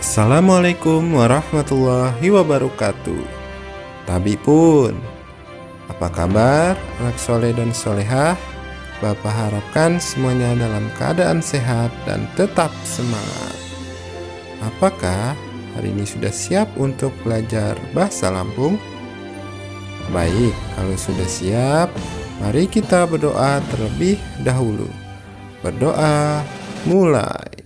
Assalamualaikum warahmatullahi wabarakatuh. Tabi pun, apa kabar anak soleh dan solehah? Bapak harapkan semuanya dalam keadaan sehat dan tetap semangat. Apakah hari ini sudah siap untuk belajar bahasa Lampung? Baik, kalau sudah siap, mari kita berdoa terlebih dahulu. Berdoa mulai.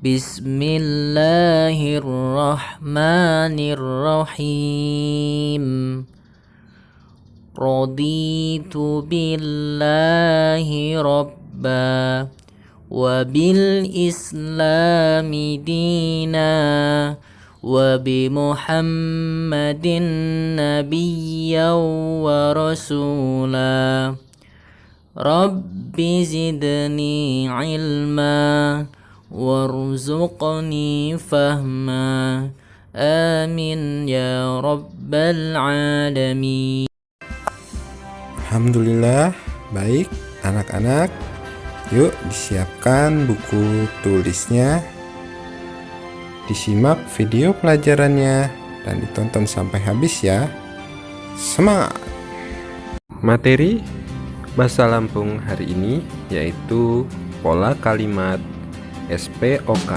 Bismillahirrahmanirrahim. Raditu billahi rabba wa bil islami dina wa bi Muhammadin nabiyyan wa rasula. Rabbi zidni ilma warzuqni fahma. Amin ya rabbal alamin. Alhamdulillah, baik anak-anak. Yuk disiapkan buku tulisnya, disimak video pelajarannya, dan ditonton sampai habis ya. Semangat! Materi bahasa Lampung hari ini yaitu pola kalimat SPOK.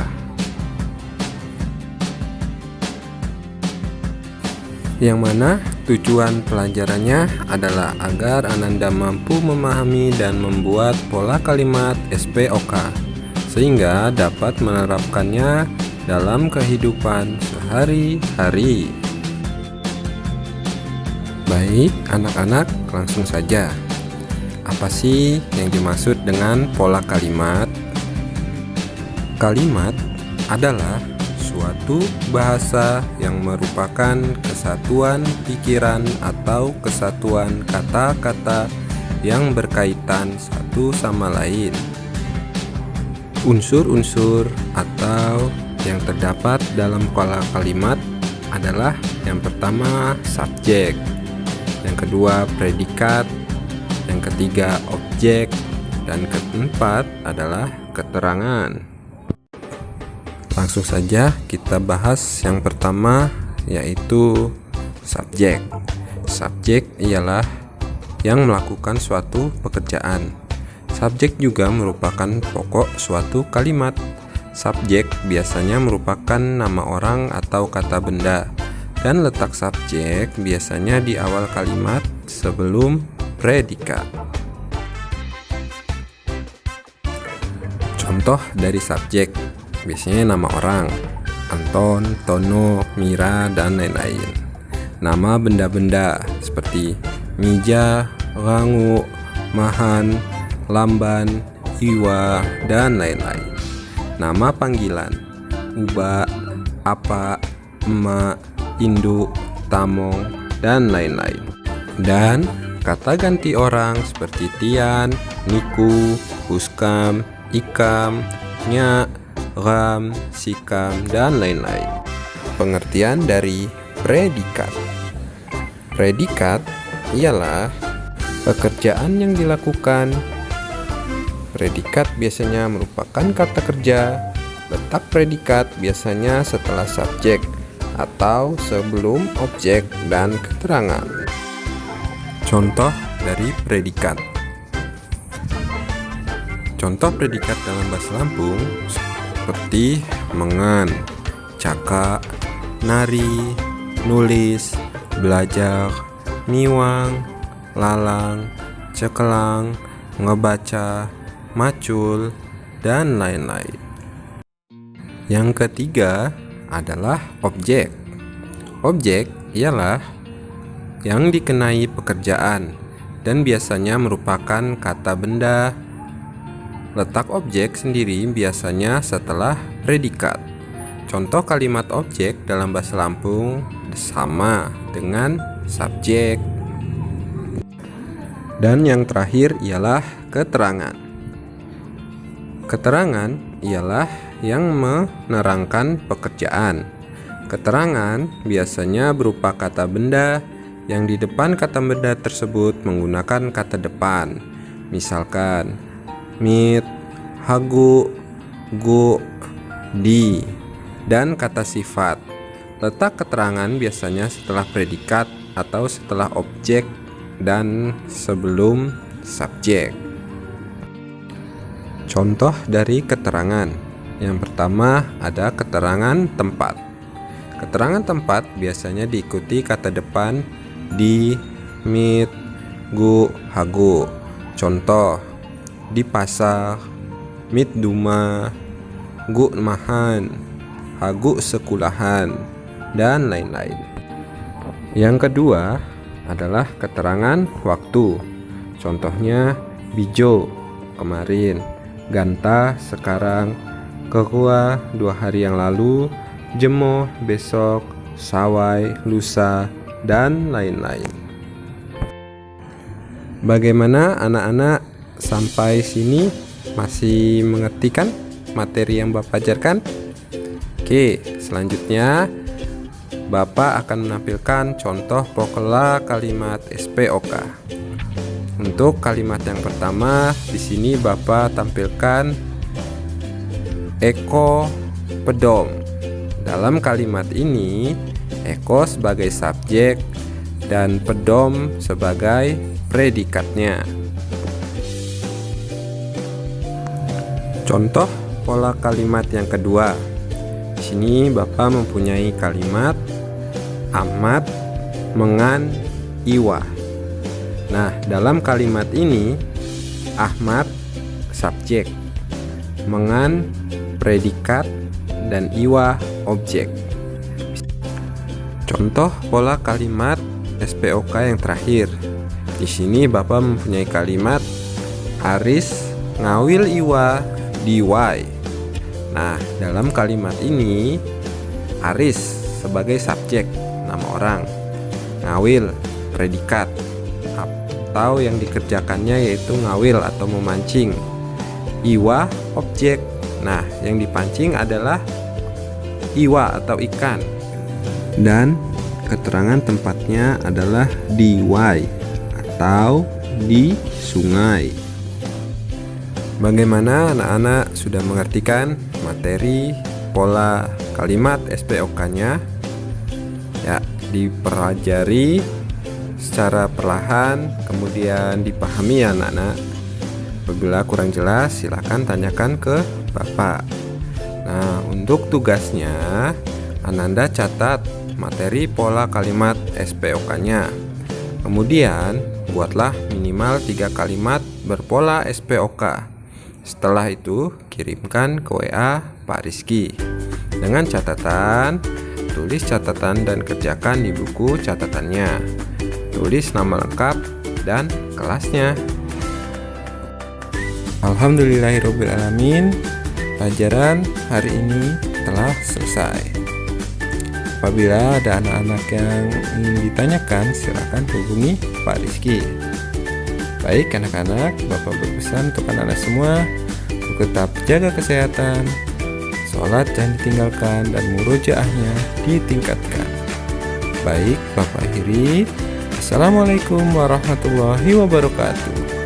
Yang mana tujuan pelajarannya adalah agar Ananda mampu memahami dan membuat pola kalimat SPOK sehingga dapat menerapkannya dalam kehidupan sehari-hari. Baik anak-anak, langsung saja. Apa sih yang dimaksud dengan pola kalimat? Kalimat adalah suatu bahasa yang merupakan kesatuan pikiran atau kesatuan kata-kata yang berkaitan satu sama lain. Unsur-unsur atau yang terdapat dalam pola kalimat adalah yang pertama subjek, yang kedua predikat, yang ketiga objek, dan keempat adalah keterangan. Langsung saja kita bahas yang pertama, yaitu subjek. Subjek ialah yang melakukan suatu pekerjaan. Subjek juga merupakan pokok suatu kalimat. Subjek biasanya merupakan nama orang atau kata benda, dan letak subjek biasanya di awal kalimat sebelum predikat. Contoh dari subjek biasanya nama orang, Anton, Tono, Mira, dan lain-lain. Nama benda-benda seperti Mija, Rangu, Mahan, Lamban, Iwa, dan lain-lain. Nama panggilan Uba, Apa, Emak, Induk, Tamong, dan lain-lain. Dan kata ganti orang seperti Tian, Niku, Puskam, Ikam, Nya, Ram, Sikam, dan lain-lain. Pengertian dari predikat. Predikat ialah pekerjaan yang dilakukan. Predikat biasanya merupakan kata kerja. Letak predikat biasanya setelah subjek atau sebelum objek dan keterangan. Contoh dari predikat. Contoh predikat dalam bahasa Lampung seperti mengan, cakak, nari, nulis, belajar, miwang, lalang, cekelang, ngebaca, macul, dan lain-lain. Yang ketiga adalah objek. Objek ialah yang dikenai pekerjaan dan biasanya merupakan kata benda. Letak objek sendiri biasanya setelah predikat. Contoh kalimat objek dalam bahasa Lampung sama dengan subjek. Dan yang terakhir ialah keterangan. Keterangan ialah yang menerangkan pekerjaan. Keterangan biasanya berupa kata benda yang di depan kata benda tersebut menggunakan kata depan. Misalkan mit, hagu, gu, di, dan kata sifat. Letak keterangan biasanya setelah predikat atau setelah objek dan sebelum subjek. Contoh dari keterangan. Yang pertama ada keterangan tempat. Keterangan tempat biasanya diikuti kata depan di, mit, gu, hagu. Contoh, di pasar, mit duma, gu mahan, hagu sekulahan, dan lain-lain. Yang kedua adalah keterangan waktu. Contohnya bijo, kemarin, ganta, sekarang, kekua, 2 hari yang lalu, jemo, besok, sawai, lusa, dan lain-lain. Bagaimana anak-anak sampai sini masih mengerti kan materi yang Bapak ajarkan? Oke, selanjutnya Bapak akan menampilkan contoh pola kalimat SPOK. Untuk kalimat yang pertama, di sini Bapak tampilkan Eko pedom. Dalam kalimat ini, Eko sebagai subjek dan pedom sebagai predikatnya. Contoh pola kalimat yang kedua. Di sini Bapak mempunyai kalimat Ahmad mengan iwa. Nah, dalam kalimat ini Ahmad subjek, mengan predikat, dan iwa objek. Contoh pola kalimat SPOK yang terakhir. Di sini Bapak mempunyai kalimat Aris ngawil iwa diwai. Nah, dalam kalimat ini Aris sebagai subjek, nama orang, ngawil predikat atau yang dikerjakannya yaitu ngawil atau memancing, iwa objek. Nah, yang dipancing adalah iwa atau ikan, dan keterangan tempatnya adalah di wai atau di sungai. Bagaimana anak-anak sudah mengertikan materi pola kalimat SPOK-nya? Ya, dipelajari secara perlahan, kemudian dipahami ya anak-anak. Apabila kurang jelas, silakan tanyakan ke Bapak. Nah, untuk tugasnya, Ananda catat materi pola kalimat SPOK-nya. Kemudian, buatlah minimal 3 kalimat berpola SPOK. Setelah itu, kirimkan ke WA Pak Rizky. Dengan catatan, tulis catatan dan kerjakan di buku catatannya. Tulis nama lengkap dan kelasnya. Alhamdulillahirobbilalamin. Pelajaran hari ini telah selesai. Apabila ada anak-anak yang ingin ditanyakan, silakan hubungi Pak Rizky. Baik anak-anak, Bapak berpesan untuk anak-anak semua untuk tetap jaga kesehatan, sholat jangan ditinggalkan, dan murojaahnya ditingkatkan. Baik, Bapak akhiri. Assalamualaikum warahmatullahi wabarakatuh.